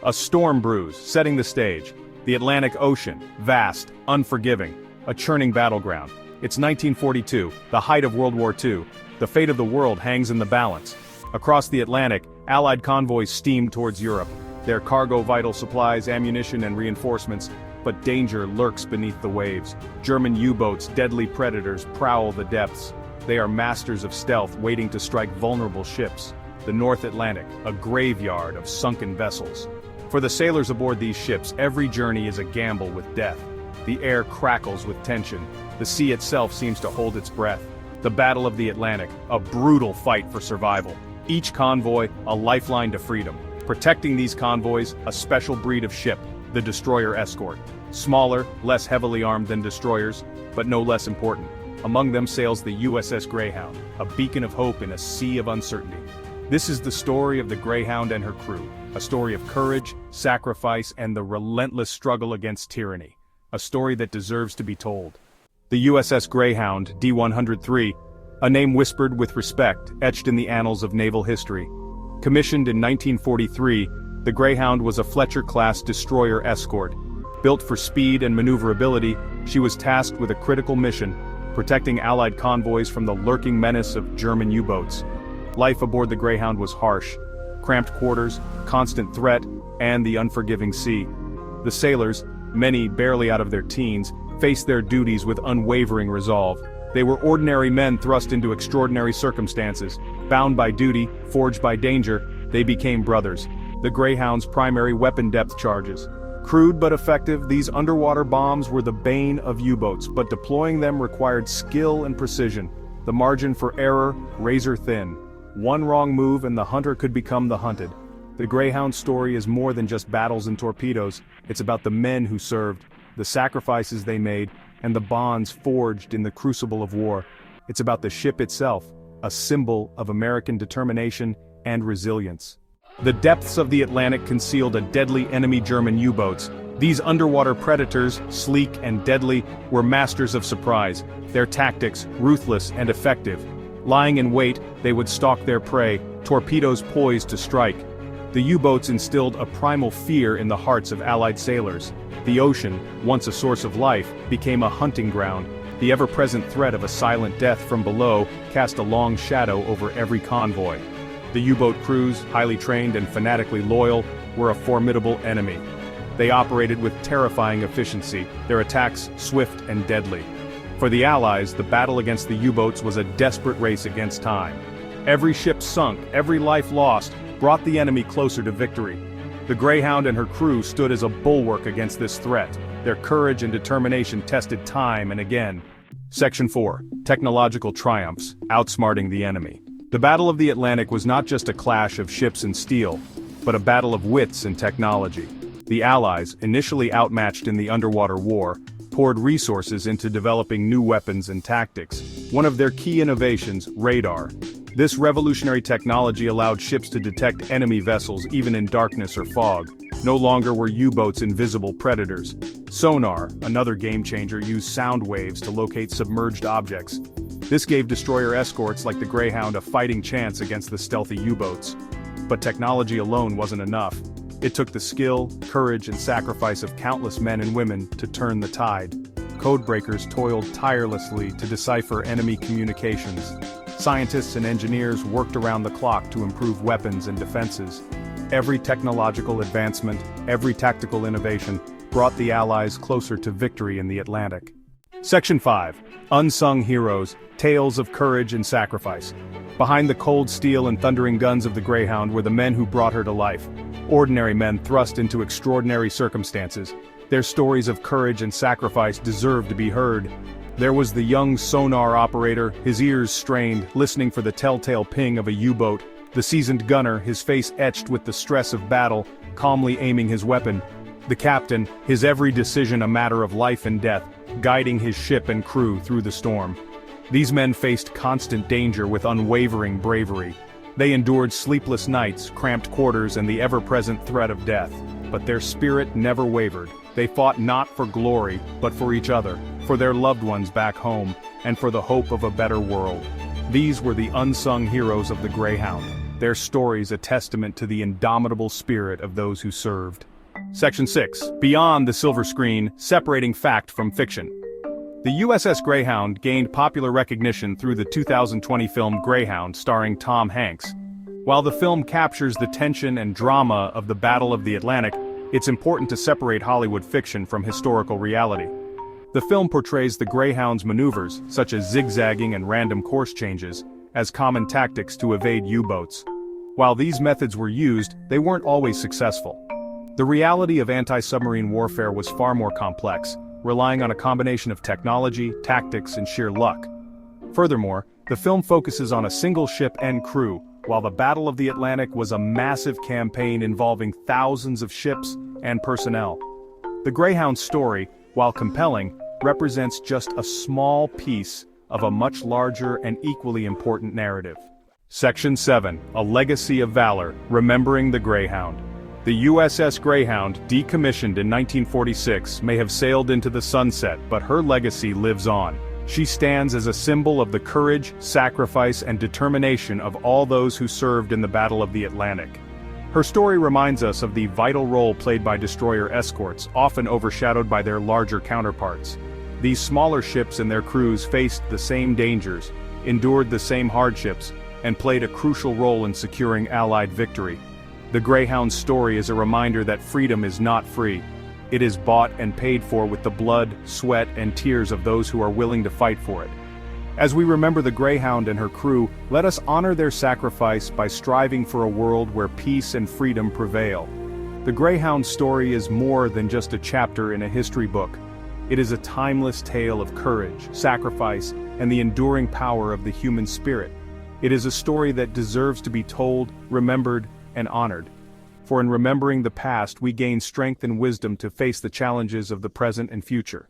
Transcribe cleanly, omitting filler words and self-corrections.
A storm brews, setting the stage. The Atlantic Ocean, vast, unforgiving, a churning battleground. It's 1942, the height of World War II. The fate of the world hangs in the balance. Across the Atlantic, Allied convoys steam towards Europe. Their cargo vital supplies, ammunition and reinforcements, but danger lurks beneath the waves. German U-boats, deadly predators, prowl the depths. They are masters of stealth, waiting to strike vulnerable ships. The North Atlantic, a graveyard of sunken vessels. For the sailors aboard these ships, every journey is a gamble with death. The air crackles with tension. The sea itself seems to hold its breath. The Battle of the Atlantic, a brutal fight for survival. Each convoy, a lifeline to freedom. Protecting these convoys, a special breed of ship, the destroyer escort. Smaller, less heavily armed than destroyers, but no less important. Among them sails the USS Greyhound, a beacon of hope in a sea of uncertainty. This is the story of the Greyhound and her crew, a story of courage, sacrifice, and the relentless struggle against tyranny. A story that deserves to be told. The USS Greyhound, D-103, a name whispered with respect, etched in the annals of naval history. Commissioned in 1943, the Greyhound was a Fletcher-class destroyer escort. Built for speed and maneuverability, she was tasked with a critical mission, protecting Allied convoys from the lurking menace of German U-boats. Life aboard the Greyhound was harsh. Cramped quarters, constant threat, and the unforgiving sea. The sailors, many barely out of their teens, faced their duties with unwavering resolve. They were ordinary men thrust into extraordinary circumstances. Bound by duty, forged by danger, they became brothers. The Greyhound's primary weapon depth charges. Crude but effective, these underwater bombs were the bane of U-boats, but deploying them required skill and precision. The margin for error, razor thin. One wrong move and the hunter could become the hunted. The Greyhound story is more than just battles and torpedoes. It's about the men who served, the sacrifices they made, and the bonds forged in the crucible of war. It's about the ship itself, a symbol of American determination and resilience. The depths of the Atlantic concealed a deadly enemy German U-boats. These underwater predators, sleek and deadly, were masters of surprise, their tactics ruthless and effective. Lying in wait, they would stalk their prey, torpedoes poised to strike. The U-boats instilled a primal fear in the hearts of Allied sailors. The ocean, once a source of life, became a hunting ground. The ever-present threat of a silent death from below cast a long shadow over every convoy. The U-boat crews, highly trained and fanatically loyal, were a formidable enemy. They operated with terrifying efficiency, their attacks swift and deadly. For the Allies, the battle against the U-boats was a desperate race against time. Every ship sunk, every life lost, brought the enemy closer to victory. The Greyhound and her crew stood as a bulwark against this threat. Their courage and determination tested time and again. Section 4. Technological triumphs, outsmarting the enemy. The Battle of the Atlantic was not just a clash of ships and steel, but a battle of wits and technology. The Allies, initially outmatched in the underwater war, poured resources into developing new weapons and tactics. One of their key innovations, radar. This revolutionary technology allowed ships to detect enemy vessels even in darkness or fog. No longer were U-boats invisible predators. Sonar, another game-changer, used sound waves to locate submerged objects. This gave destroyer escorts like the Greyhound a fighting chance against the stealthy U-boats. But technology alone wasn't enough. It took the skill, courage, and sacrifice of countless men and women to turn the tide. Codebreakers toiled tirelessly to decipher enemy communications. Scientists and engineers worked around the clock to improve weapons and defenses. Every technological advancement, every tactical innovation, brought the Allies closer to victory in the Atlantic. Section 5. Unsung Heroes, Tales of Courage and Sacrifice. Behind the cold steel and thundering guns of the Greyhound were the men who brought her to life. Ordinary men thrust into extraordinary circumstances. Their stories of courage and sacrifice deserve to be heard. There was the young sonar operator, his ears strained, listening for the telltale ping of a U-boat. The seasoned gunner, his face etched with the stress of battle, calmly aiming his weapon. The captain, his every decision a matter of life and death, guiding his ship and crew through the storm. These men faced constant danger with unwavering bravery. They endured sleepless nights, cramped quarters, and the ever-present threat of death. But their spirit never wavered. They fought not for glory, but for each other, for their loved ones back home, and for the hope of a better world. These were the unsung heroes of the Greyhound. their stories a testament to the indomitable spirit of those who served. Section 6. Beyond the silver screen, separating fact from fiction. The USS Greyhound gained popular recognition through the 2020 film Greyhound starring Tom Hanks. While the film captures the tension and drama of the Battle of the Atlantic, it's important to separate Hollywood fiction from historical reality. The film portrays the Greyhound's maneuvers, such as zigzagging and random course changes, as common tactics to evade U-boats. While these methods were used, they weren't always successful. The reality of anti-submarine warfare was far more complex, relying on a combination of technology, tactics, and sheer luck. Furthermore, the film focuses on a single ship and crew, while the Battle of the Atlantic was a massive campaign involving thousands of ships and personnel. The Greyhound story, while compelling, represents just a small piece of a much larger and equally important narrative. Section 7. A Legacy of Valor, Remembering the Greyhound. The USS Greyhound, decommissioned in 1946, may have sailed into the sunset, but her legacy lives on. She stands as a symbol of the courage, sacrifice, and determination of all those who served in the Battle of the Atlantic. Her story reminds us of the vital role played by destroyer escorts, often overshadowed by their larger counterparts. These smaller ships and their crews faced the same dangers, endured the same hardships, and played a crucial role in securing Allied victory. The Greyhound's story is a reminder that freedom is not free. It is bought and paid for with the blood, sweat, and tears of those who are willing to fight for it. As we remember the Greyhound and her crew, let us honor their sacrifice by striving for a world where peace and freedom prevail. The Greyhound story is more than just a chapter in a history book. It is a timeless tale of courage, sacrifice, and the enduring power of the human spirit. It is a story that deserves to be told, remembered, and honored. For in remembering the past we gain strength and wisdom to face the challenges of the present and future.